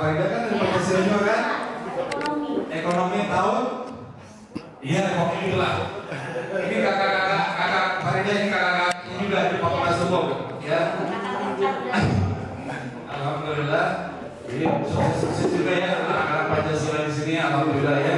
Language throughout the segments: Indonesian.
Farida kan dari Pancasila juga kan? Ekonomi tahun? Iya, ekonomi itulah. Ini kakak Farida, ini kakak ini juga di Fakultas Hukum, ya. Alhamdulillah. Jadi sukses juga ya anak-anak Pancasila di sini, alhamdulillah ya.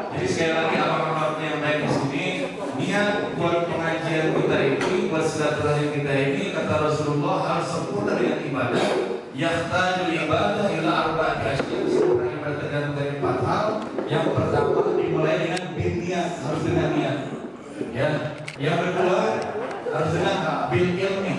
Jadi sekali lagi abang-abang yang baik di sini, niat buat pengajian kita ini, buat silaturahim kita ini, kata Rasulullah harus sempurna dengan ibadah. Yahtaju ibadah ila arba'ati asyir. Sempurna ibadah tergantung dari 4 hal. Yang pertama dimulai dengan niat, harus dengan niat. Ya. Yang kedua harus dengan bil ilmi,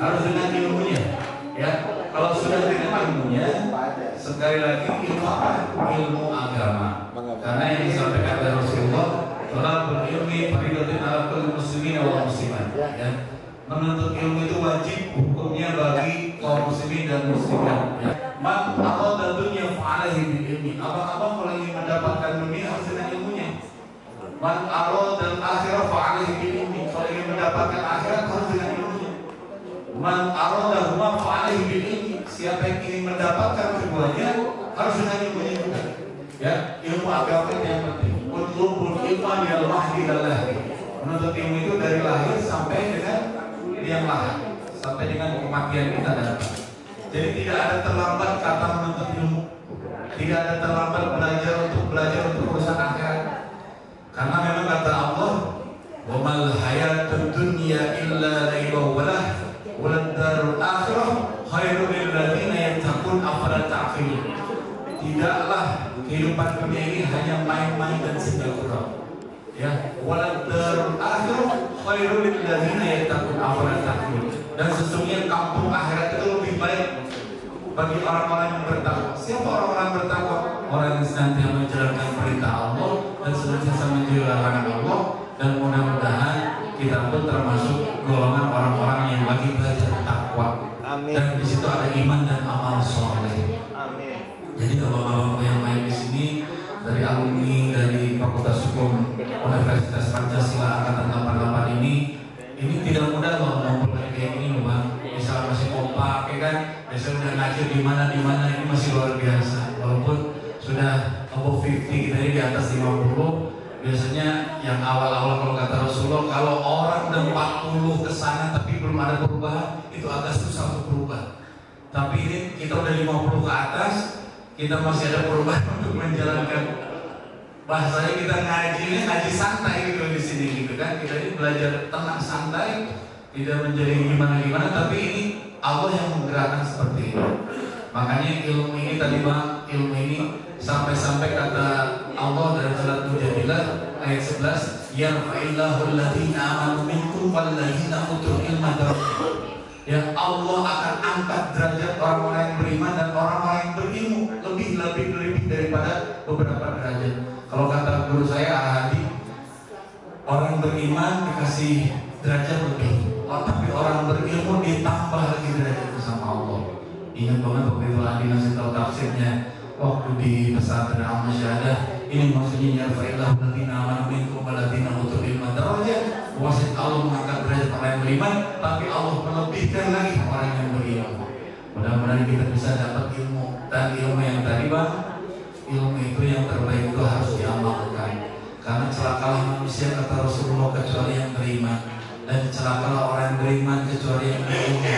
harus dengan ilmunya. Ya. Kalau sudah dengan ilmunya, sekali lagi ilmu apa? Ilmu agama. Karena yang disampaikan oleh Rasulullah, talabul ilmi fardhatun 'ala kulli muslimin wal muslimat. Ya. Menuntut ilmu itu wajib hukumnya bagi kaum muslimin dan muslimat. Ya. Man arada dunya fa'alaihi bil ilmi. Abang-abang kalau ingin mendapatkan dunia harus dengan ilmunya. Man arada al-akhirah fa'alaihi bil ilmi. Kalau ingin mendapatkan akhirat harus dengan ilmunya. Man arada huma fa'alaihi bil ilmi. Siapa yang ingin mendapatkan keduanya harus dengan ilmunya juga. Ya, ilmu agama itu yang penting. Utlubul ilma minal mahdi ilal lahdi. Menuntut ilmu itu dari lahir sampai dengan liang lahat, sampai dengan kematian kita datang. Jadi tidak ada terlambat kata menuntut ilmu. Tidak ada terlambat belajar untuk urusan akhirat. Karena memang kata Allah, "Wa mal hayatud dunya illa la'ibun wa lahu, wal darul akhirah khairul lil ladzina yattaqun afala ta'qilun." Tidaklah kehidupan dunia ini hanya main-main dan singgah-gurau. Ya, wal darul akhirah khairul lil ladzina yattaqun afala ta'qilun. Dan sesungguhnya kampung akhirat itu lebih baik bagi orang-orang yang bertakwa. Siapa orang-orang bertakwa? Orang yang senantiasa menjalankan perintah Allah dan senantiasa menjauhi larangan Allah. Dan mudah-mudahan kita pun termasuk golongan orang-orang yang lagi belajar takwa. Amin. Dan di situ ada iman dan amal soleh. Amin. Jadi abang-abang yang main di sini dari alumni dari Fakultas Hukum Universitas Pancasila angkatan 88 ini tidak mudah loh ngumpul kayak gini loh bang. Misalnya masih kompak ya kan, biasanya udah ngaji di mana ini masih luar biasa. Walaupun sudah above 50 kita ini di atas 50, biasanya yang awal-awal kalau kata Rasulullah, kalau orang udah 40 ke sana tapi belum ada perubahan, itu agak susah untuk berubah. Tapi ini kita udah 50 ke atas, kita masih ada perubahan untuk menjalankan. Bahasanya kita ngaji ini ngaji santai gitu di sini gitu kan. Kita ini belajar tenang santai, tidak menjadi gimana-gimana, tapi ini Allah yang menggerakkan seperti ini. Makanya ilmu ini tadi bang, ilmu ini sampai-sampai kata Allah dalam surat Mujadilah ayat 11, yarfa'illahu alladziina aamanu minkum walladzina utul ilma darajat. Ya, Allah akan angkat derajat orang-orang yang beriman dan orang-orang yang berilmu lebih daripada beberapa derajat. Kalau kata guru saya Ahadi, orang beriman dikasih derajat lebih, tapi orang berilmu ditambah lagi derajat sama Allah. Ingat banget waktu itu Ahadi ngasih tahu tafsirnya waktu di pesantren Al-Masyahadah. Ini maksudnya yarfa'illahu alladziina aamanu minkum walladzina utul ilma darajat. Wasit Allah mengangkat derajat orang yang beriman, tapi Allah melebihkan lagi orang yang berilmu. Mudah-mudahan kita bisa dapat ilmu. Dan ilmu yang tadi bang, ilmu itu yang terbaik itu harus diamalkan. Karena celakalah manusia kata Rasulullah kecuali yang beriman, dan celakalah orang yang beriman kecuali yang berilmu,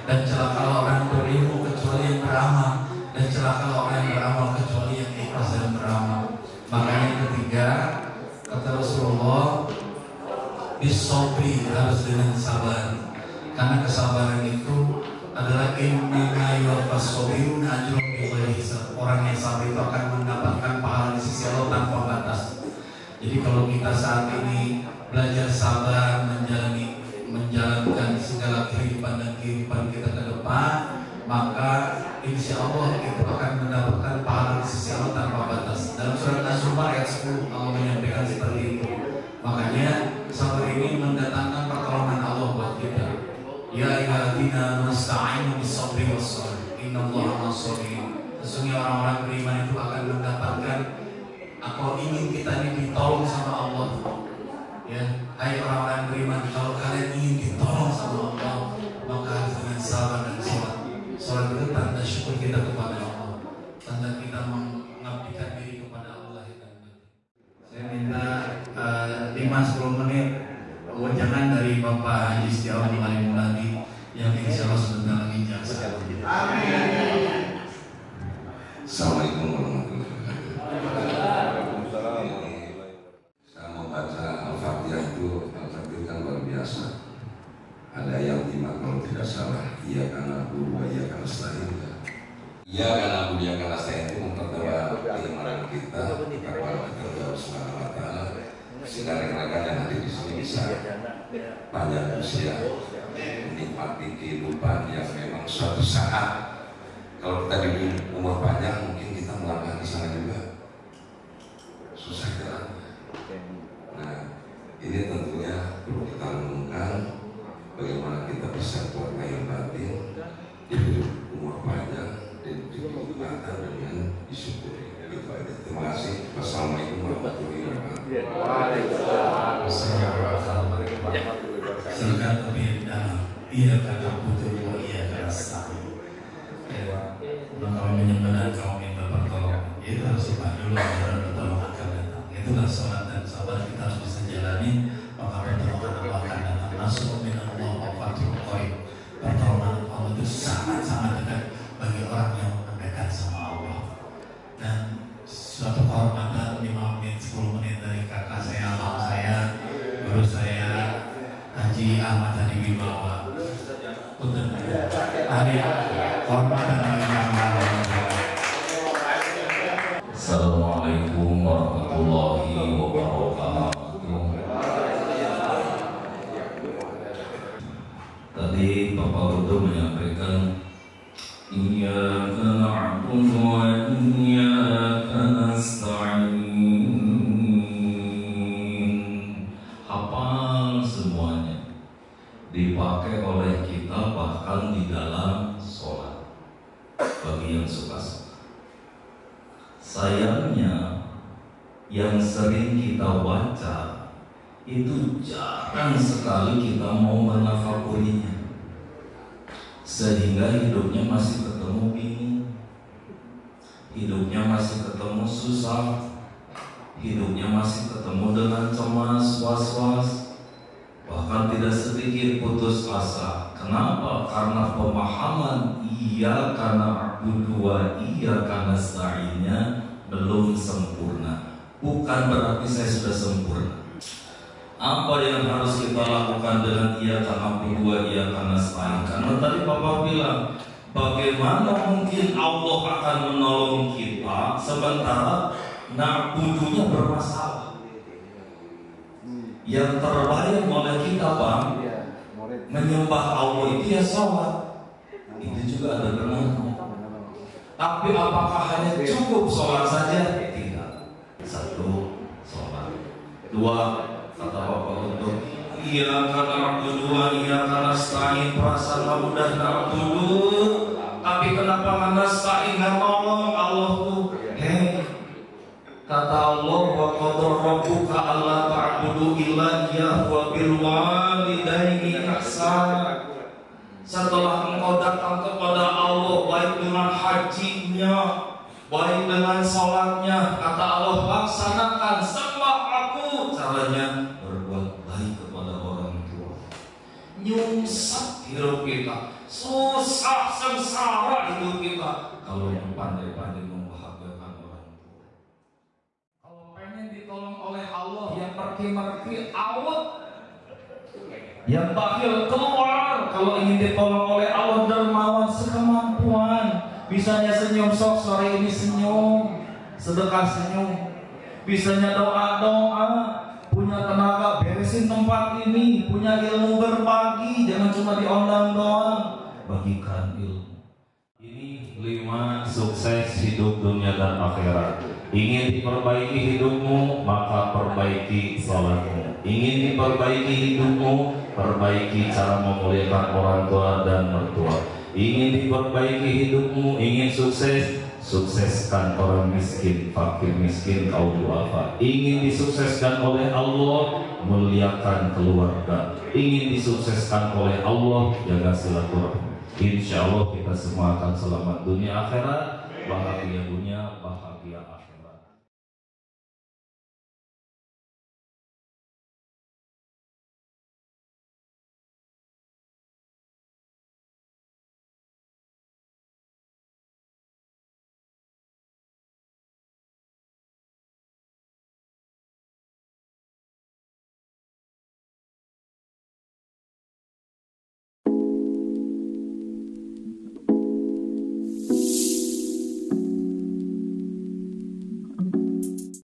dan celakalah orang yang berilmu kecuali yang beramal, dan celakalah orang yang beramal kecuali yang ikhlas dan beramal. Makanya yang ketiga kata Rasulullah, bisobri, harus dengan sabar. Karena kesabaran itu adalah innama yuwaffas sabiruna ajrahum bighairi hisab. Orang yang sabar itu akan mendapatkan pahala di sisi Allah tanpa batas. Jadi kalau kita saat ini belajar sabar menjalankan segala kehidupan dan kehidupan kita ke depan, maka insya Allah itu akan mendapatkan pahala di sisi Allah tanpa batas. Dalam surat Az-Zumar ayat 10 Allah menyampaikan seperti itu. Makanya sabar ini mendatangkan pertolongan Allah buat kita. Ya ayyuhalladzina nasta'inu bis-sabri was-salah. Innallaha ma'as-sabirin. Sesungguhnya orang-orang beriman itu akan mendapatkan, aku ingin kita ini ditolong sama Allah. Ya, hai orang-orang beriman, kalau kalian ingin ditolong sama Allah, maka harus dengan sabar dan sholat. Sholat itu tanda syukur kita kepada Allah. Assalamualaikum warahmatullahi wabarakatuh. Saya membaca Al-Fatihah itu, Al-Fatihah kan luar biasa. Ada yang 5 kalau tidak salah. Iya karena guru, iya karena selain. Iya karena guru, iya karena selain itu memperdalam keimanan kita kepada Allah Subhanahu Wa Taala. Sehingga rekan-rekan yang hadir di sini bisa panjang usia, menikmati kehidupan yang memang suatu saat kalau kita di umur panjang mungkin kita melangkah di sana juga susah jalannya. Nah, ini tentunya perlu kita renungkan bagaimana kita bisa kuat lahir batin di umur panjang dan dikenikmatan dengan disyukuri. Itu aja. Terima kasih. Wassalamualaikum warahmatullahi wabarakatuh. Silakan lebih dalam. Iya kata putus, iya kata setahun. Kalau menyembah kaum minta pertolongan, itu harus iman dulu baru pertolongan akan datang. Itulah sholat dan sabar kita harus bisa jalani, maka pertolongan Allah akan datang. Nasrul minallah wa fathul qarib. Pertolongan Allah itu sangat-sangat dekat bagi orang yang mendekat sama Allah. Dan suatu kehormatan 5 menit, 10 menit dari kakak saya, abang saya, guru saya, Haji Ahmad Hadi Wibawa. Untuk hari kehormatan bagi kami. Assalamualaikum warahmatullahi wabarakatuh. Tadi Bapak Udo menyampaikan Iyyaka na'budu wa iyyaka nasta'in. Hafal semuanya, dipakai oleh kita bahkan di dalam sholat bagi yang suka-suka. Sayangnya yang sering kita baca itu jarang sekali kita mau menafakurinya, sehingga hidupnya masih ketemu bingung, hidupnya masih ketemu susah, hidupnya masih ketemu dengan cemas, was-was, bahkan tidak sedikit putus asa. Kenapa? Karena pemahaman iya karena abudu wa iya karena nasta'innya belum sempurna. Bukan berarti saya sudah sempurna. Apa yang harus kita lakukan dengan iya karena abudu wa iya karena nasta'in? Karena tadi Bapak bilang, bagaimana mungkin Allah akan menolong kita sementara na'budunya bermasalah? Yang terbayang oleh kita, Bang, menyembah Allah itu ya sholat, itu juga ada benarnya. Tapi apakah hanya cukup sholat saja? Tidak. 1, sholat. 2, kata Bapak untuk iya karena na'budu wa iya karena nasta'in. Perasaan mudah na'budu, tapi kenapa nasta'in nggak nolong Allah tuh? Kata Allah, wa qadara rabbuka alla ta'budu illa iyyahu wa bil walidaini ihsana. Setelah engkau datang kepada Allah baik dengan hajinya, baik dengan sholatnya, kata Allah, laksanakan, sembah aku. Caranya berbuat baik kepada orang tua. Nyungsep hidup kita, susah sengsara hidup kita kalau yang pandai-pandai membahagiakan orang tua. Kalau pengen ditolong oleh Allah, yang merki-merki awet, yang bakhil keluar. Kalau ingin ditolong oleh Allah, dermawan sekemampuan. Bisanya senyum, sok sore ini senyum, sedekah senyum. Bisanya doa-doa, punya tenaga beresin tempat ini, punya ilmu berbagi, jangan cuma diondang doang, bagikan ilmu. Ini 5 sukses hidup dunia dan akhirat. Ingin diperbaiki hidupmu, maka perbaiki sholatmu. Ingin diperbaiki hidupmu, perbaiki cara memuliakan orang tua dan mertua. Ingin diperbaiki hidupmu, ingin sukses, sukseskan orang miskin, fakir miskin, kaum duafa. Ingin disukseskan oleh Allah, muliakan keluarga. Ingin disukseskan oleh Allah, jaga silaturahmi. Insya Allah kita semua akan selamat dunia akhirat, bahagia dunia, bahagia akhirat.